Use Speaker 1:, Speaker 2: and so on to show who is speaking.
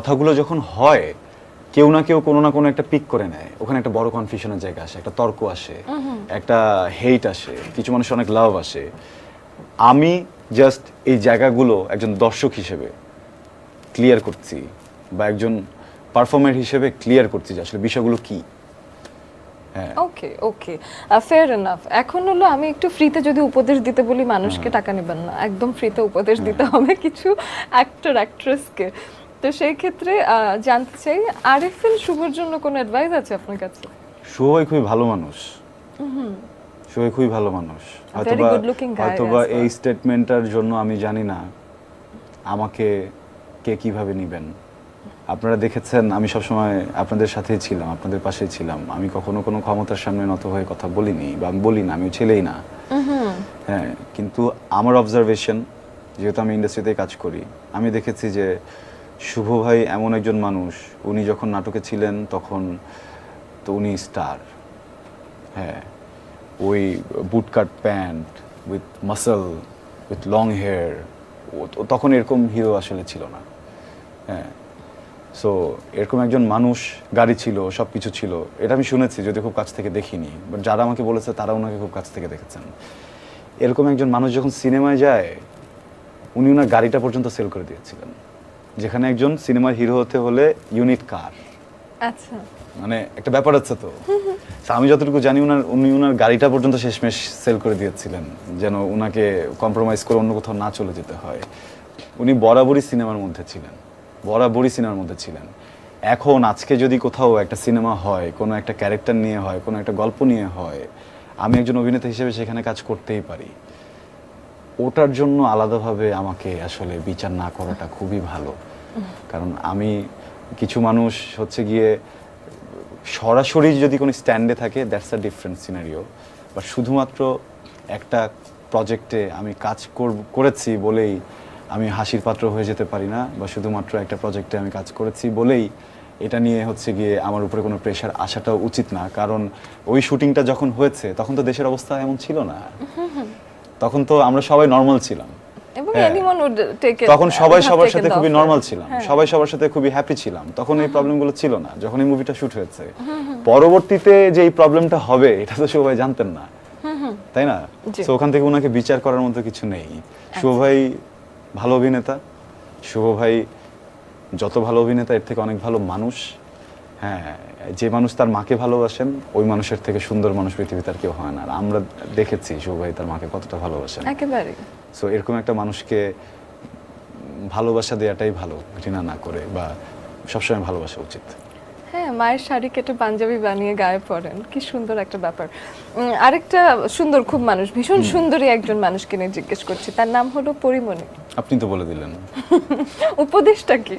Speaker 1: কথাগুলো যখন হয় কেউ না কেউ কোনো না কোনো একটা পিক করে নেয়, ওখানে একটা বড় কনফিউশনের জায়গা আসে, একটা তর্ক আসে, একটা হেট আসে, কিছু মানুষের অনেক লাভ আসে। আমি জাস্ট এই জায়গাগুলো একজন দর্শক হিসেবে ক্লিয়ার করছি, বা একজন পারফর্মার হিসেবে ক্লিয়ার করছি যে আসলে বিষয়গুলো কি। হ্যাঁ,
Speaker 2: ওকে ওকে, ফেয়ার এনাফ। এখন হলো আমি একটু ফ্রিতে যদি উপদেশ দিতে বলি মানুষকে, টাকা নেবেন না, একদম ফ্রিতে উপদেশ দিতে হবে কিছু অ্যাক্টর অ্যাক্ট্রেসকে। তো সেই ক্ষেত্রে জানতে চাই, আরএফএল শুভর জন্য কোনো অ্যাডভাইস আছে আপনার কাছে?
Speaker 1: শুভ ভাই খুবই ভালো মানুষ, শুভ ভাই খুবই ভালো মানুষ।
Speaker 2: Very good looking guy
Speaker 1: হয়তোবা
Speaker 2: as well.
Speaker 1: এই স্টেটমেন্টটার জন্য আমি জানি না আমাকে কে কিভাবে নেবেন। আপনারা দেখেছেন আমি সবসময় আপনাদের সাথেই ছিলাম, আপনাদের পাশেই ছিলাম। আমি কখনো কোনো ক্ষমতার সামনে নত হয়ে কথা বলিনি, বা আমি বলি না, আমি ছেলেই না। হ্যাঁ, কিন্তু আমার অবজারভেশন, যেহেতু আমি ইন্ডাস্ট্রিতে কাজ করি, আমি দেখেছি যে শুভ ভাই এমন একজন মানুষ, উনি যখন নাটকে ছিলেন তখন তো উনি স্টার। হ্যাঁ, ওই bootcut pant with muscle with long hair, তখন এরকম হিরো আসলে ছিল না। হ্যাঁ, সো এরকম একজন মানুষ, গাড়ি ছিল, সব কিছু ছিল, এটা আমি শুনেছি, যদি খুব কাছ থেকে দেখিনি, বাট যারা আমাকে বলেছে তারা ওনাকে খুব কাছ থেকে দেখেছেন। এরকম একজন মানুষ যখন সিনেমায় যায়, উনি ওনার গাড়িটা পর্যন্ত সেল করে দিয়েছিলেন, যেখানে একজন সিনেমার হিরো হতে হলে ইউনিট কার,
Speaker 2: আচ্ছা,
Speaker 1: মানে একটা ব্যাপার আছে তো। আমি যতটুকু জানি উনি ওনার গাড়িটা পর্যন্ত শেষমেশ সেল করে দিয়েছিলেন, যেন ওনাকে কম্প্রোমাইজ করে অন্য কোথাও না চলে যেতে হয়। উনি বরাবরই সিনেমার মধ্যে ছিলেন, বরাবরই সিনেমার মধ্যে ছিলেন। এখন আজকে যদি কোথাও একটা সিনেমা হয়, কোনো একটা ক্যারেক্টার নিয়ে হয়, কোনো একটা গল্প নিয়ে হয়, আমি একজন অভিনেতা হিসেবে সেখানে কাজ করতেই পারি। ওটার জন্য আলাদাভাবে আমাকে আসলে বিচার না করাটা খুবই ভালো। কারণ আমি, কিছু মানুষ হচ্ছে গিয়ে সরাসরি যদি কোনো স্ট্যান্ডে থাকে, that's a different scenario. But শুধুমাত্র একটা প্রজেক্টে আমি কাজ করেছি বলেই আমি হাসির পাত্র হয়ে যেতে পারি না, বা শুধুমাত্র একটা প্রজেক্টে আমি কাজ করেছি বলেই এটা নিয়ে হচ্ছে গিয়ে আমার উপরে কোনো প্রেশার আসাটাও উচিত না। কারণ ওই শুটিংটা যখন হয়েছে তখন তো দেশের অবস্থা এমন ছিল না, তখন তো আমরা সবাই নর্মাল ছিলাম।
Speaker 2: এবং
Speaker 1: হ্যাঁ,
Speaker 2: এনিওয়ান উড টেক ইট,
Speaker 1: তখন সবাই সবার সাথে খুবই নর্মাল ছিলাম, সবাই সবার সাথে খুবই হ্যাপি ছিলাম, তখন এই প্রবলেমগুলো ছিল না যখন এই মুভিটা শুট হয়েছে। পরবর্তীতে যে এই প্রবলেমটা হবে এটা তো সবাই জানতেন না, তাই না? তো ওখান থেকে ওনাকে বিচার করার মতো কিছু নেই। শুভ ভাই ভালো অভিনেতা, শুভ ভাই যত ভালো অভিনেতা এর থেকে অনেক ভালো মানুষ। হ্যাঁ, যে মানুষ তার মাকে ভালোবাসেন, ওই মানুষের থেকে সুন্দর মানুষ পৃথিবীতে আর কেউ হয় না। আর আমরা দেখেছি শুভ ভাই তার মাকে কতটা ভালোবাসেন।
Speaker 2: একেবারে।
Speaker 1: সো এরকম একটা মানুষকে ভালোবাসা দেওয়াটাই ভালো, ঘৃণা না করে, বা সবসময় ভালোবাসা উচিত।
Speaker 2: হ্যাঁ, মায়ের শাড়ি কেটে পাঞ্জাবি বানিয়ে গায়ে পরেন, কি সুন্দর একটা ব্যাপার। আরেকটা সুন্দর খুব মানুষ, ভীষণ সুন্দরী একজন মানুষকে নিয়ে জিজ্ঞেস করছি, তার নাম হলো পরিমণি।
Speaker 1: আপনি তো বলে দিলেন।
Speaker 2: উপদেশটা কি?